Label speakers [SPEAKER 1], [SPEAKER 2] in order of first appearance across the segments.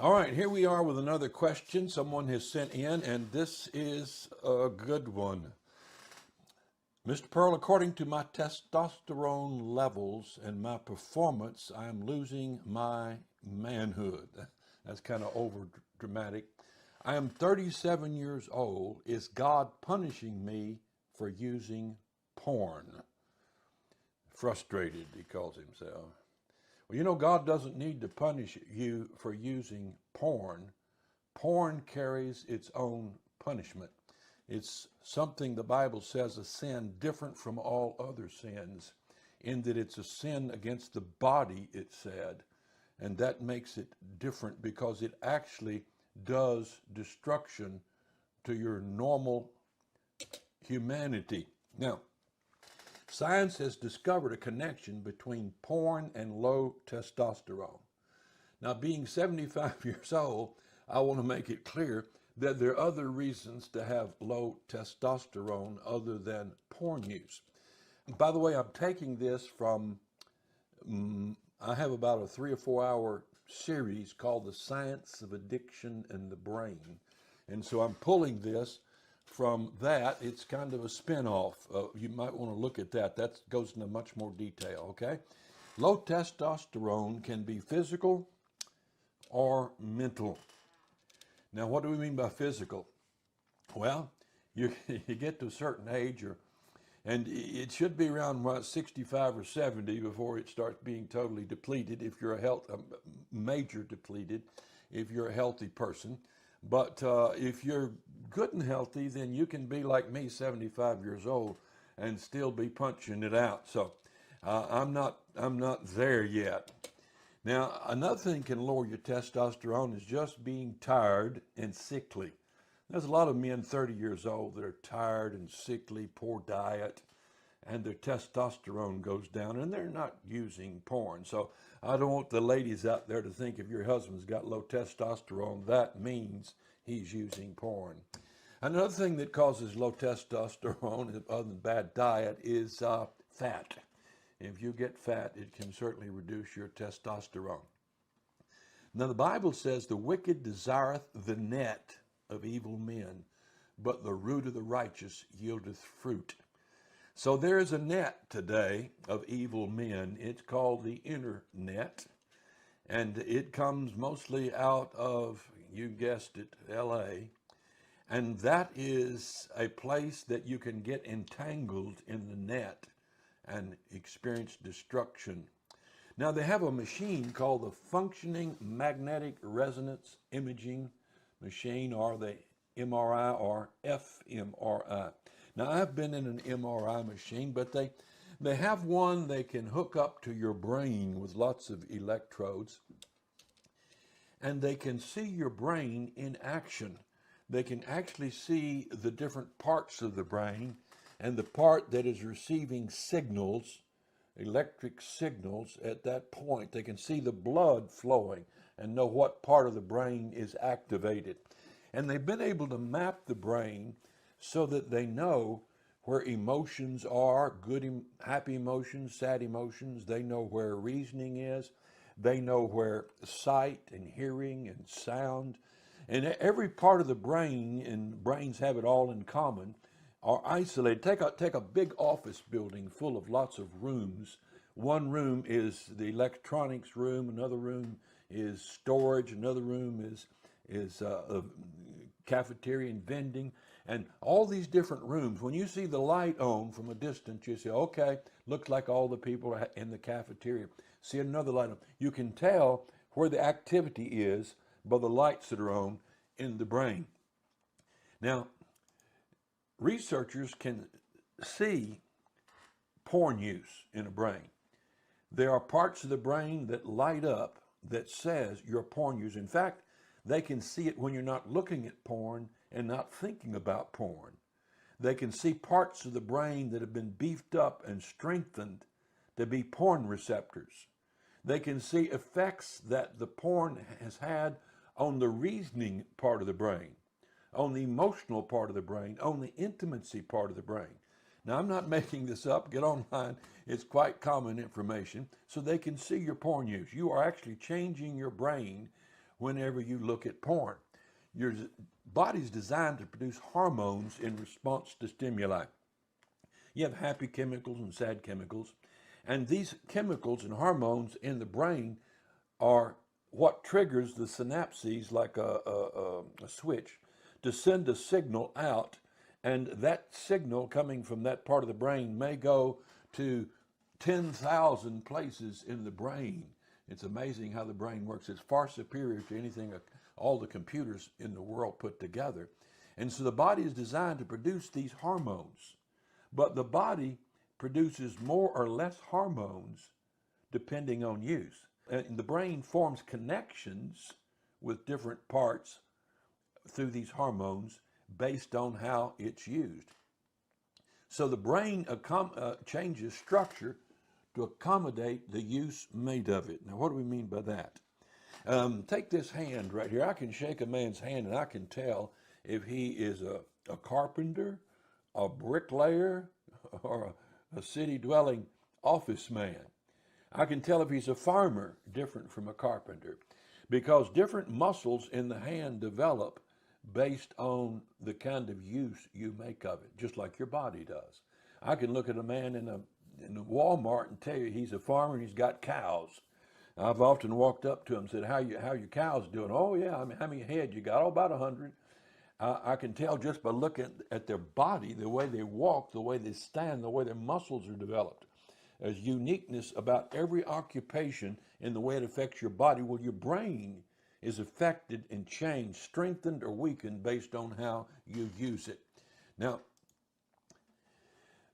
[SPEAKER 1] All right, here we are with another question someone has sent in, and this is a good one. Mr. Pearl, according to my testosterone levels and my performance, I am losing my manhood. That's kind of over dramatic. I am 37 years old. Is God punishing me for using porn? Frustrated, he calls himself. Well, you know, God doesn't need to punish you for using porn. Porn carries its own punishment. It's something the Bible says a sin different from all other sins, in that it's a sin against the body, it said, and that makes it different because it actually does destruction to your normal humanity. Now, science has discovered a connection between porn and low testosterone. Now, being 75 years old, I want to make it clear that there are other reasons to have low testosterone other than porn use. And by the way, I'm taking this from, I have about a 3 or 4 hour series called The Science of Addiction and the Brain. And so I'm pulling this from that. It's kind of a spin-off. You might want to look at that. That goes into much more detail, okay? Low testosterone can be physical or mental. Now, what do we mean by physical? Well, you get to a certain age, and it should be around 65 or 70 before it starts being totally depleted, if you're major depleted, if you're a healthy person. But if you're good and healthy, then you can be like me, 75 years old, and still be punching it out. So I'm not there yet. Now, another thing can lower your testosterone is just being tired and sickly. There's a lot of men 30 years old that are tired and sickly, poor diet, and their testosterone goes down, and they're not using porn. So I don't want the ladies out there to think if your husband's got low testosterone, that means he's using porn. Another thing that causes low testosterone, other than bad diet, is fat. If you get fat, it can certainly reduce your testosterone. Now, the Bible says, the wicked desireth the net of evil men, but the root of the righteous yieldeth fruit. So there is a net today of evil men. It's called the internet, and it comes mostly out of, you guessed it, LA. And that is a place that you can get entangled in the net and experience destruction. Now, they have a machine called the functioning magnetic resonance imaging machine, or the MRI or fMRI. Now, I've been in an MRI machine, but they have one they can hook up to your brain with lots of electrodes, and they can see your brain in action. They can actually see the different parts of the brain, and the part that is receiving signals, electric signals at that point. They can see the blood flowing and know what part of the brain is activated. And they've been able to map the brain so that they know where emotions are, good, happy emotions, sad emotions. They know where reasoning is. They know where sight and hearing and sound. And every part of the brain, and brains have it all in common, are isolated. Take a big office building full of lots of rooms. One room is the electronics room, another room is storage, another room is cafeteria and vending, and all these different rooms. When you see the light on from a distance, you say, okay, looks like all the people are in the cafeteria. See another light on. You can tell where the activity is by the lights that are on in the brain. Now, researchers can see porn use in a brain. There are parts of the brain that light up that says you're porn user. In fact, they can see it when you're not looking at porn and not thinking about porn. They can see parts of the brain that have been beefed up and strengthened to be porn receptors. They can see effects that the porn has had on the reasoning part of the brain, on the emotional part of the brain, on the intimacy part of the brain. Now, I'm not making this up. Get online. It's quite common information. So they can see your porn use. You are actually changing your brain whenever you look at porn. Your body's designed to produce hormones in response to stimuli. You have happy chemicals and sad chemicals, and these chemicals and hormones in the brain are what triggers the synapses, like a switch, to send a signal out, and that signal coming from that part of the brain may go to 10,000 places in the brain. It's amazing how the brain works. It's far superior to anything, all the computers in the world put together. And so the body is designed to produce these hormones, but the body produces more or less hormones depending on use. And the brain forms connections with different parts through these hormones based on how it's used. So the brain changes structure to accommodate the use made of it. Now, what do we mean by that? Take this hand right here. I can shake a man's hand and I can tell if he is a carpenter, a bricklayer, or a city-dwelling office man. I can tell if he's a farmer, different from a carpenter, because different muscles in the hand develop based on the kind of use you make of it, just like your body does. I can look at a man in a Walmart and tell you he's a farmer and he's got cows. I've often walked up to him and said, how your cows doing? Oh yeah, I mean, how many head you got? Oh, about 100. I can tell just by looking at their body, the way they walk, the way they stand, the way their muscles are developed. There's uniqueness about every occupation in the way it affects your body. Well, your brain is affected and changed, strengthened or weakened based on how you use it. Now,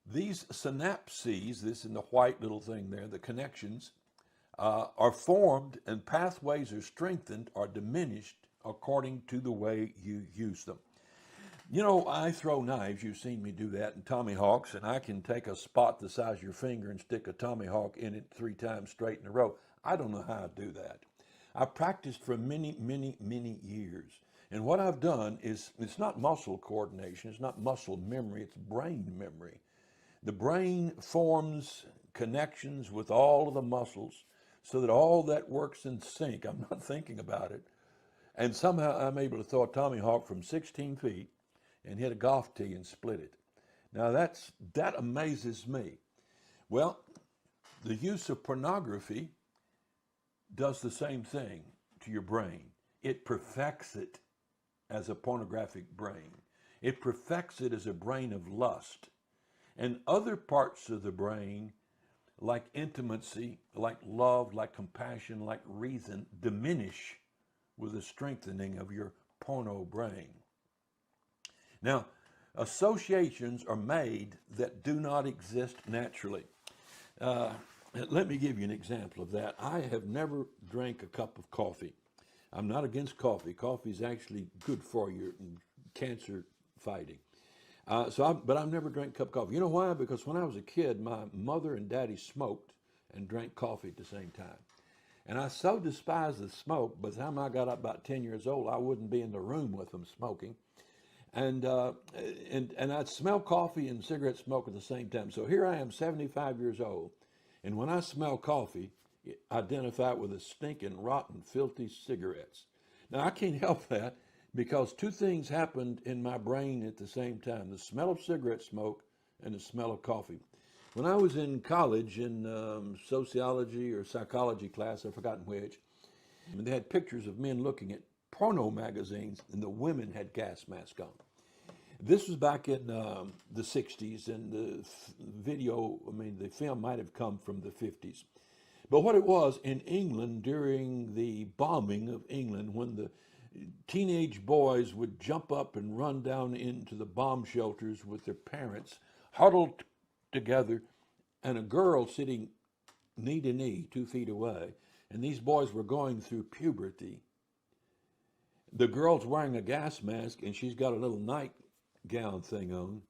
[SPEAKER 1] these synapses, this in the white little thing there, the connections, are formed and pathways are strengthened or diminished according to the way you use them. You know, I throw knives. You've seen me do that in tomahawks, and I can take a spot the size of your finger and stick a tomahawk in it 3 times straight in a row. I don't know how to do that. I practiced for many, many, many years. And what I've done is, it's not muscle coordination, it's not muscle memory, it's brain memory. The brain forms connections with all of the muscles so that all that works in sync. I'm not thinking about it. And somehow I'm able to throw a tomahawk from 16 feet and hit a golf tee and split it. Now that amazes me. Well, the use of pornography does the same thing to your brain. It perfects it as a pornographic brain. It perfects it as a brain of lust. And other parts of the brain, like intimacy, like love, like compassion, like reason, diminish with the strengthening of your porno brain. Now, associations are made that do not exist naturally. Let me give you an example of that. I have never drank a cup of coffee. I'm not against coffee. Coffee is actually good for you in cancer fighting. But I've never drank a cup of coffee. You know why? Because when I was a kid, my mother and daddy smoked and drank coffee at the same time. And I so despised the smoke, by the time I got up about 10 years old, I wouldn't be in the room with them smoking. And I'd smell coffee and cigarette smoke at the same time. So here I am, 75 years old, and when I smell coffee, I identify it with the stinking, rotten, filthy cigarettes. Now, I can't help that because 2 things happened in my brain at the same time: the smell of cigarette smoke and the smell of coffee. When I was in college in sociology or psychology class, I've forgotten which, and they had pictures of men looking at porno magazines, and the women had gas masks on. This was back in the 60s, and the film might have come from the 50s. But what it was, in England, during the bombing of England, when the teenage boys would jump up and run down into the bomb shelters with their parents, huddled together, and a girl sitting knee to knee, 2 feet away, and these boys were going through puberty. The girl's wearing a gas mask, and she's got a little nightgown thing on,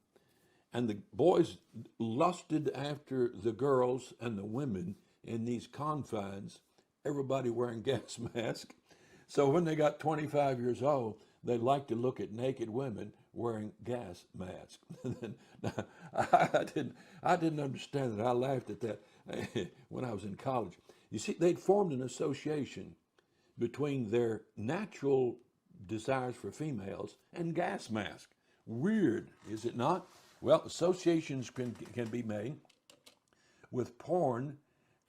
[SPEAKER 1] and the boys lusted after the girls and the women in these confines, everybody wearing gas masks. So when they got 25 years old, they liked to look at naked women wearing gas masks. I didn't understand it. I laughed at that when I was in college. You see, they'd formed an association between their natural desires for females and gas masks. Weird, is it not? Well, associations can be made with porn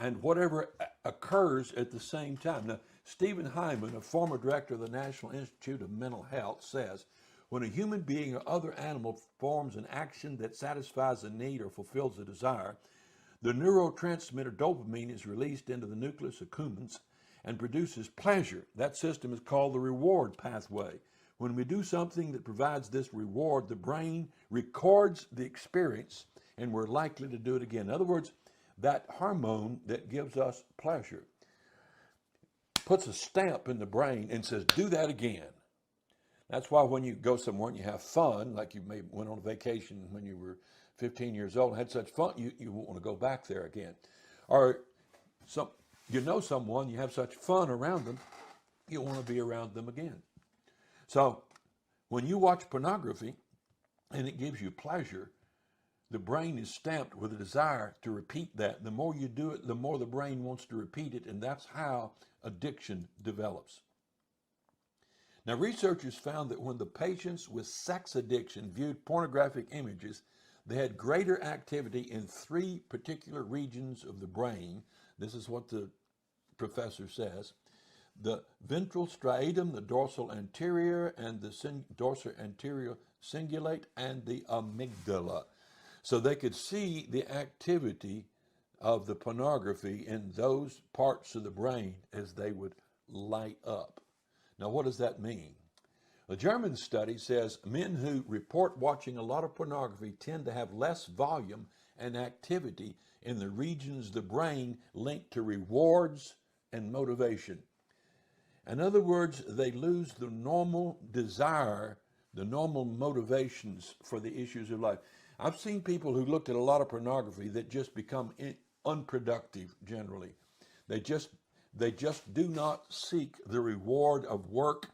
[SPEAKER 1] and whatever occurs at the same time. Now, Stephen Hyman, a former director of the National Institute of Mental Health, says, when a human being or other animal performs an action that satisfies a need or fulfills a desire, the neurotransmitter dopamine is released into the nucleus accumbens and produces pleasure. That system is called the reward pathway. When we do something that provides this reward, the brain records the experience and we're likely to do it again. In other words, that hormone that gives us pleasure puts a stamp in the brain and says, do that again. That's why when you go somewhere and you have fun, like you may went on a vacation when you were 15 years old and had such fun, you won't want to go back there again. Or you know someone, you have such fun around them, you want to be around them again. So when you watch pornography and it gives you pleasure, the brain is stamped with a desire to repeat that. The more you do it, the more the brain wants to repeat it, and that's how addiction develops. Now, researchers found that when the patients with sex addiction viewed pornographic images, they had greater activity in 3 particular regions of the brain. This is what the professor says: the ventral striatum, the dorsal anterior, and the dorsal anterior cingulate, and the amygdala. So they could see the activity of the pornography in those parts of the brain as they would light up. Now, what does that mean? A German study says men who report watching a lot of pornography tend to have less volume and activity in the regions of the brain linked to rewards and motivation. In other words, they lose the normal desire, the normal motivations for the issues of life. I've seen people who looked at a lot of pornography that just become unproductive generally. They just do not seek the reward of work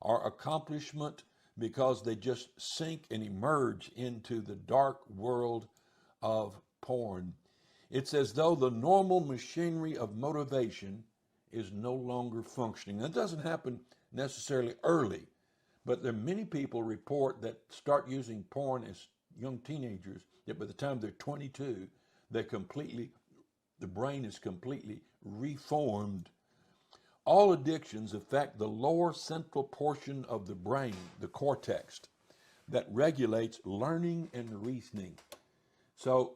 [SPEAKER 1] or accomplishment because they just sink and emerge into the dark world of porn. It's as though the normal machinery of motivation is no longer functioning. That doesn't happen necessarily early, but there are many people report that start using porn as young teenagers, that by the time they're 22, the brain is completely reformed. All addictions affect the lower central portion of the brain, the cortex, that regulates learning and reasoning. So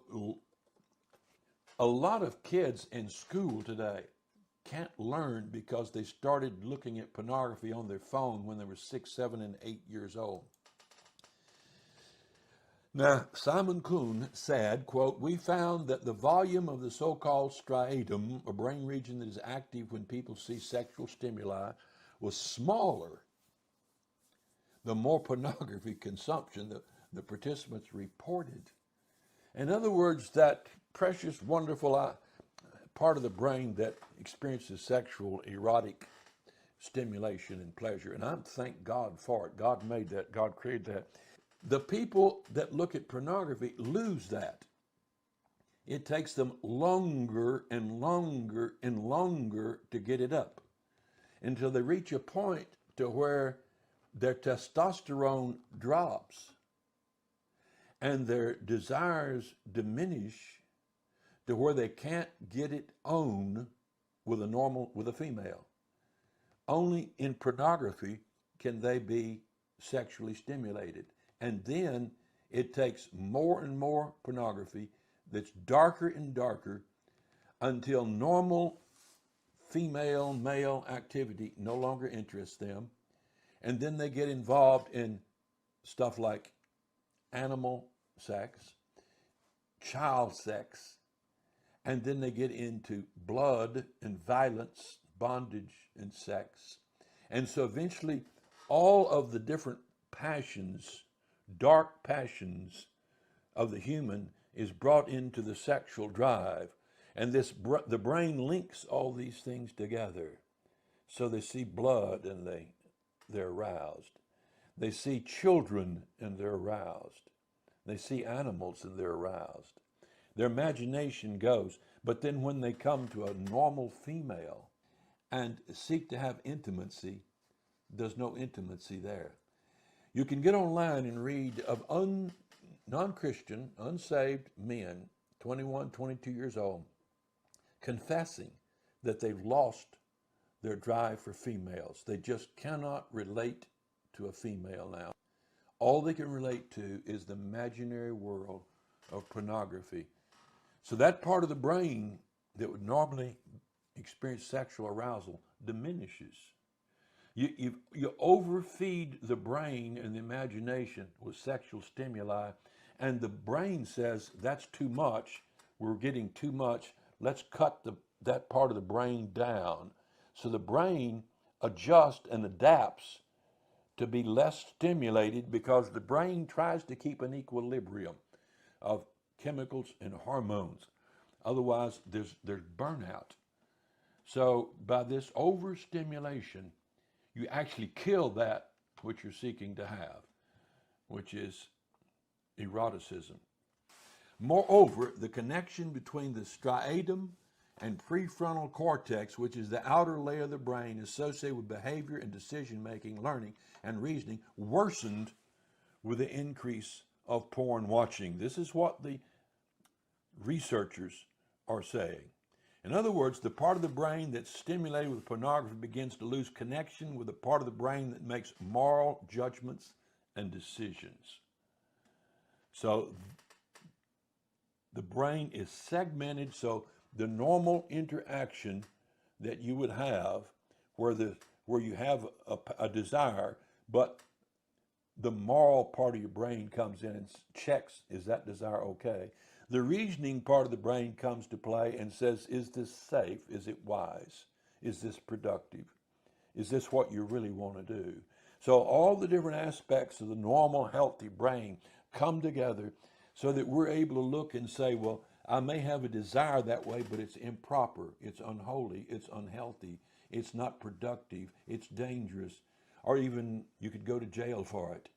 [SPEAKER 1] a lot of kids in school today can't learn because they started looking at pornography on their phone when they were 6, 7, and 8 years old. Now, Simon Kuhn said, quote, "We found that the volume of the so-called striatum, a brain region that is active when people see sexual stimuli, was smaller the more pornography consumption the participants reported." In other words, that precious, wonderful part of the brain that experiences sexual, erotic stimulation and pleasure, and I thank God for it. God made that. God created that. The people that look at pornography lose that. It takes them longer and longer and longer to get it up until they reach a point to where their testosterone drops and their desires diminish to where they can't get it on with a female. Only in pornography can they be sexually stimulated. And then it takes more and more pornography that's darker and darker until normal female-male activity no longer interests them. And then they get involved in stuff like animal sex, child sex, and then they get into blood and violence, bondage and sex. And so eventually all of the different passions, dark passions of the human, is brought into the sexual drive. And the brain links all these things together. So they see blood and they're aroused. They see children and they're aroused. They see animals and they're aroused. Their imagination goes. But then when they come to a normal female and seek to have intimacy, there's no intimacy there. You can get online and read of non-Christian, unsaved men, 21, 22 years old, confessing that they've lost their drive for females. They just cannot relate to a female now. All they can relate to is the imaginary world of pornography. So that part of the brain that would normally experience sexual arousal diminishes. You overfeed the brain and the imagination with sexual stimuli, and the brain says that's too much. We're getting too much. Let's cut that part of the brain down. So the brain adjusts and adapts to be less stimulated because the brain tries to keep an equilibrium of chemicals and hormones. Otherwise, there's burnout. So by this overstimulation, you actually kill that which you're seeking to have, which is eroticism. Moreover, the connection between the striatum and prefrontal cortex, which is the outer layer of the brain associated with behavior and decision-making, learning, and reasoning, worsened with the increase of porn watching. This is what the researchers are saying. In other words, the part of the brain that's stimulated with pornography begins to lose connection with the part of the brain that makes moral judgments and decisions. So the brain is segmented, so the normal interaction that you would have where you have a desire, but the moral part of your brain comes in and checks, is that desire okay? The reasoning part of the brain comes to play and says, is this safe? Is it wise? Is this productive? Is this what you really want to do? So all the different aspects of the normal, healthy brain come together so that we're able to look and say, well, I may have a desire that way, but it's improper, it's unholy, it's unhealthy, it's not productive, it's dangerous, or even you could go to jail for it.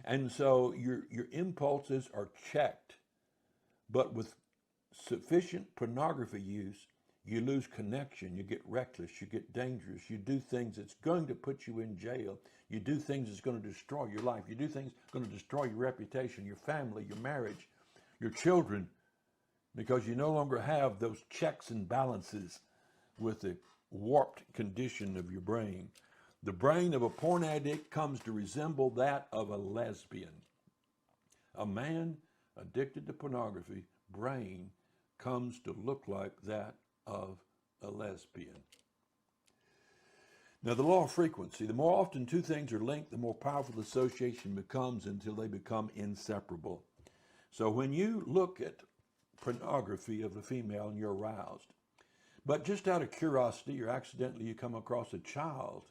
[SPEAKER 1] And so your impulses are checked. But with sufficient pornography use, you lose connection, you get reckless, you get dangerous, you do things that's going to put you in jail, you do things that's going to destroy your life, you do things that's going to destroy your reputation, your family, your marriage, your children, because you no longer have those checks and balances with the warped condition of your brain. The brain of a porn addict comes to resemble that of a lesbian. A man addicted to pornography, brain comes to look like that of a lesbian. Now, the law of frequency. The more often two things are linked, the more powerful the association becomes until they become inseparable. So when you look at pornography of a female and you're aroused, but just out of curiosity or accidentally you come across a child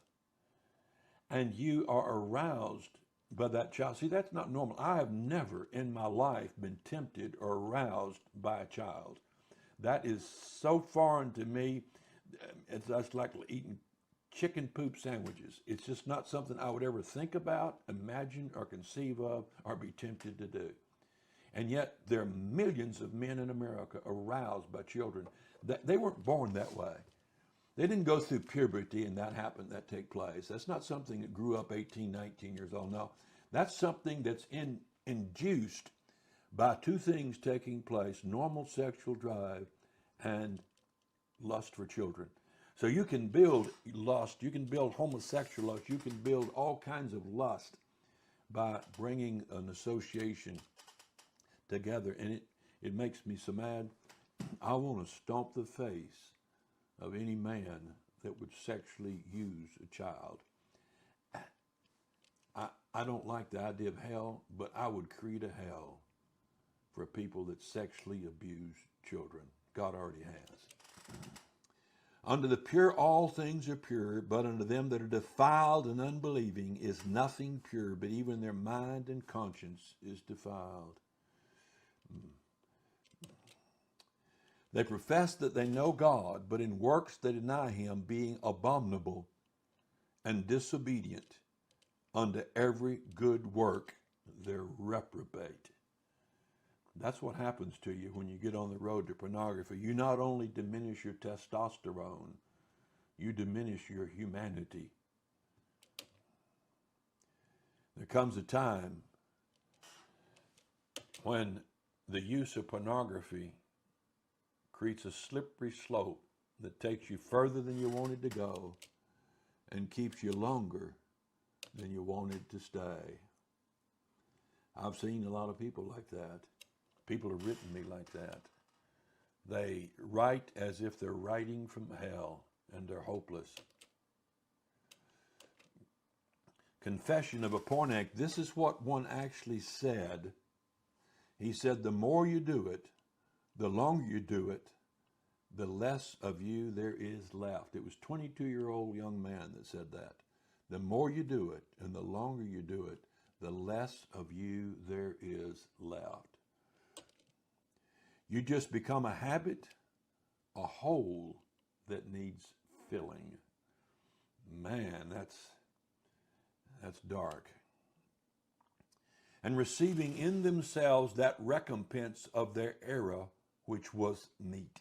[SPEAKER 1] and you are aroused by that child. See, that's not normal. I have never in my life been tempted or aroused by a child. That is so foreign to me. It's like eating chicken poop sandwiches. It's just not something I would ever think about, imagine, or conceive of, or be tempted to do. And yet there are millions of men in America aroused by children. They weren't born that way. They didn't go through puberty and that take place. That's not something that grew up 18, 19 years old. No, that's something that's induced by two things taking place: normal sexual drive and lust for children. So you can build lust, you can build homosexual lust, you can build all kinds of lust by bringing an association together. And it makes me so mad. I want to stomp the face of any man that would sexually use a child. I don't like the idea of hell, but I would create a hell for people that sexually abuse children. God already has. Unto the pure all things are pure, but unto them that are defiled and unbelieving is nothing pure, but even their mind and conscience is defiled. They profess that they know God, but in works they deny him, being abominable and disobedient unto every good work. They're reprobate. That's what happens to you when you get on the road to pornography. You not only diminish your testosterone, you diminish your humanity. There comes a time when the use of pornography creates a slippery slope that takes you further than you wanted to go and keeps you longer than you wanted to stay. I've seen a lot of people like that. People have written me like that. They write as if they're writing from hell, and they're hopeless. Confession of a porn addict. This is what one actually said. He said, the more you do it, the longer you do it, the less of you there is left. It was a 22-year-old young man that said that. The more you do it and the longer you do it, the less of you there is left. You just become a habit, a hole that needs filling. Man, that's dark. And receiving in themselves that recompense of their error, which was meat.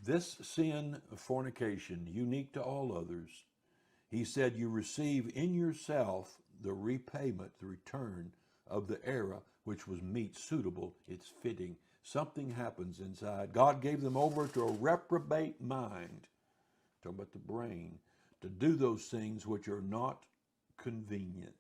[SPEAKER 1] This sin of fornication, unique to all others, he said, you receive in yourself the repayment, the return of the error, which was meat, suitable, it's fitting. Something happens inside. God gave them over to a reprobate mind, talking about the brain, to do those things which are not convenient.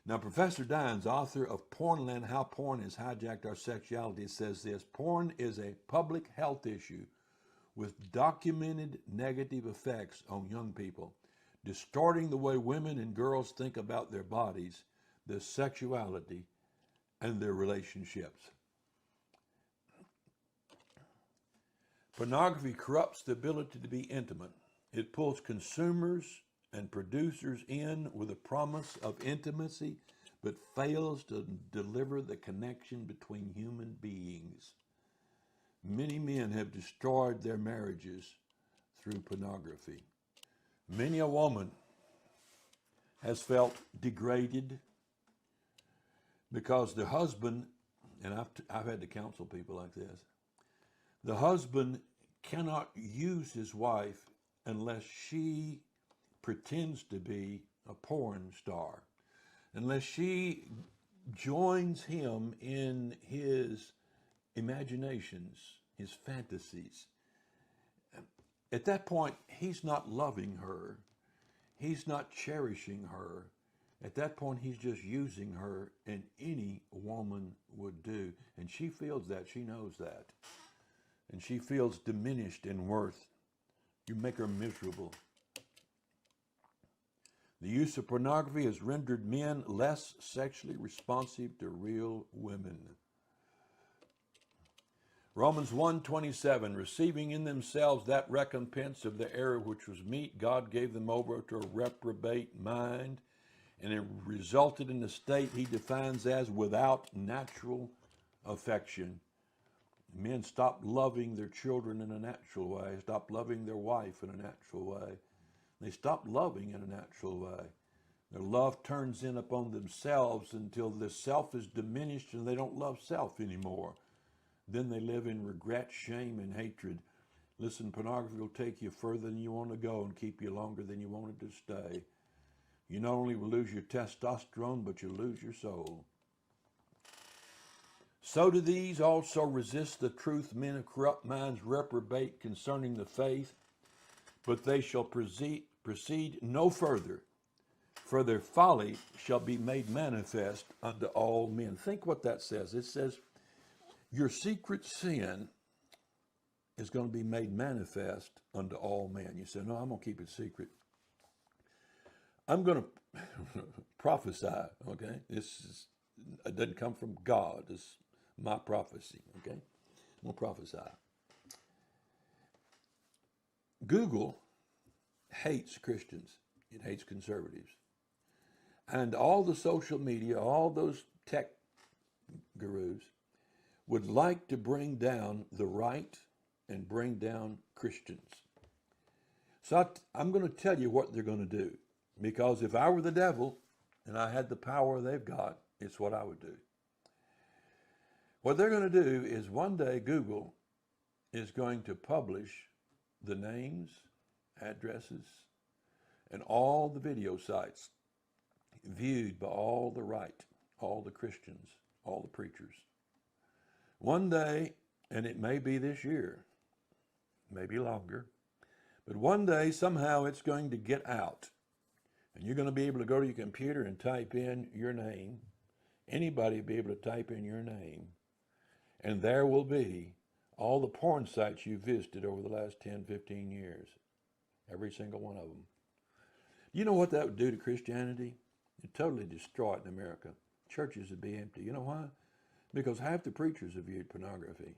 [SPEAKER 1] Now, Professor Dines, author of Pornland, How Porn Has Hijacked Our Sexuality, says this: porn is a public health issue with documented negative effects on young people, distorting the way women and girls think about their bodies, their sexuality, and their relationships. Pornography corrupts the ability to be intimate. It pulls consumers and producers in with a promise of intimacy, but fails to deliver the connection between human beings. Many men have destroyed their marriages through pornography. Many a woman has felt degraded because the husband, and I've had to counsel people like this, the husband cannot use his wife unless she pretends to be a porn star, unless she joins him in his imaginations, his fantasies. At that point, he's not loving her. He's not cherishing her. At that point, he's just using her, and any woman would do. And she feels that. She knows that. And she feels diminished in worth. You make her miserable. The use of pornography has rendered men less sexually responsive to real women. Romans 1:27, receiving in themselves that recompense of the error which was meat, God gave them over to a reprobate mind, and it resulted in a state he defines as without natural affection. Men stopped loving their children in a natural way, stopped loving their wife in a natural way. They stop loving in a natural way. Their love turns in upon themselves until the self is diminished and they don't love self anymore. Then they live in regret, shame, and hatred. Listen, pornography will take you further than you want to go and keep you longer than you wanted to stay. You not only will lose your testosterone, but you'll lose your soul. So do these also resist the truth men of corrupt minds reprobate concerning the faith, but they shall proceed no further, for their folly shall be made manifest unto all men. Think what that says. It says, your secret sin is going to be made manifest unto all men. You say, no, I'm going to keep it secret. I'm going to prophesy, okay? It doesn't come from God. It's my prophecy, okay? I'm going to prophesy. Google hates Christians. It hates conservatives. And all the social media, all those tech gurus would like to bring down the right and bring down Christians. So I'm going to tell you what they're going to do. Because if I were the devil and I had the power they've got, it's what I would do. What they're going to do is one day Google is going to publish the names, addresses, and all the video sites viewed by all the right, all the Christians, all the preachers. One day, and it may be this year, maybe longer, but one day somehow it's going to get out. And you're going to be able to go to your computer and type in your name. Anybody will be able to type in your name. And there will be all the porn sites you visited over the last 10, 15 years. Every single one of them. You know what that would do to Christianity? It'd totally destroy it in America. Churches would be empty. You know why? Because half the preachers have viewed pornography.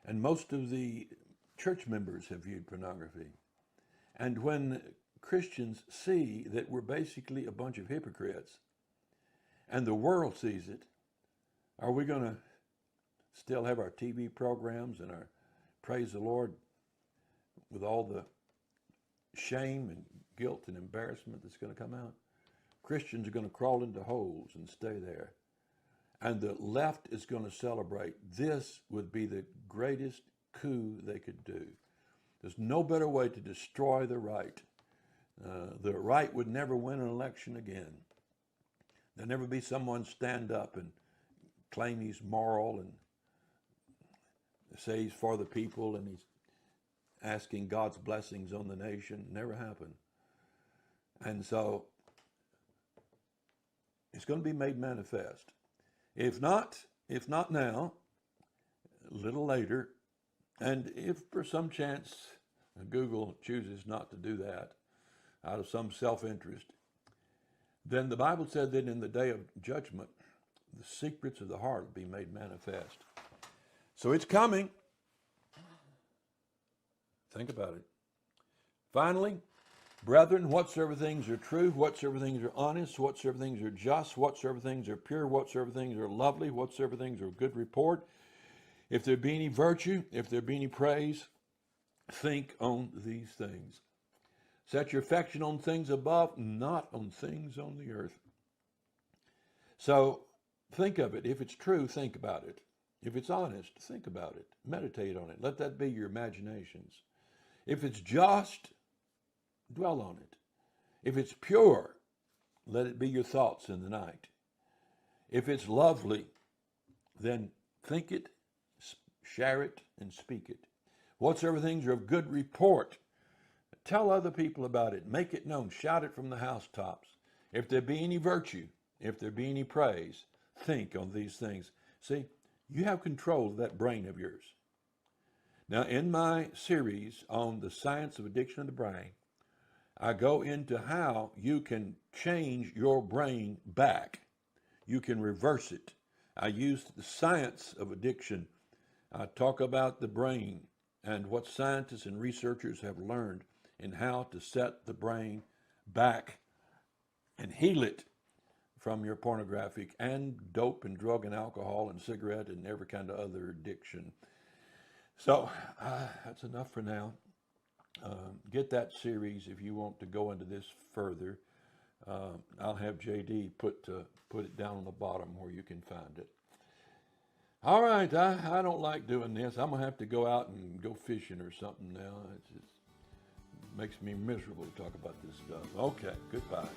[SPEAKER 1] And most of the church members have viewed pornography. And when Christians see that we're basically a bunch of hypocrites and the world sees it, are we going to still have our TV programs and our praise the Lord with all the shame and guilt and embarrassment that's going to come out? Christians are going to crawl into holes and stay there. And the left is going to celebrate. This would be the greatest coup they could do. There's no better way to destroy the right. The right would never win an election again. There'll never be someone stand up and claim he's moral and say he's for the people and he's asking God's blessings on the nation. Never happen. And so it's going to be made manifest. If not now, a little later, and if for some chance Google chooses not to do that out of some self-interest, then the Bible said that in the day of judgment, the secrets of the heart will be made manifest. So it's coming. Think about it. Finally, brethren, whatsoever things are true, whatsoever things are honest, whatsoever things are just, whatsoever things are pure, whatsoever things are lovely, whatsoever things are of good report, if there be any virtue, if there be any praise, think on these things. Set your affection on things above, not on things on the earth. So think of it. If it's true, think about it. If it's honest, think about it. Meditate on it. Let that be your imaginations. If it's just, dwell on it. If it's pure, let it be your thoughts in the night. If it's lovely, then think it, share it, and speak it. Whatsoever things are of good report, tell other people about it. Make it known. Shout it from the housetops. If there be any virtue, if there be any praise, think on these things. See, you have control of that brain of yours. Now, in my series on the science of addiction of the brain, I go into how you can change your brain back. You can reverse it. I use the science of addiction. I talk about the brain and what scientists and researchers have learned in how to set the brain back and heal it from your pornographic and dope and drug and alcohol and cigarette and every kind of other addiction. So that's enough for now. Get that series if you want to go into this further. I'll have JD put it down on the bottom where you can find it. All right, I don't like doing this. I'm going to have to go out and go fishing or something now. It makes me miserable to talk about this stuff. Okay, goodbye.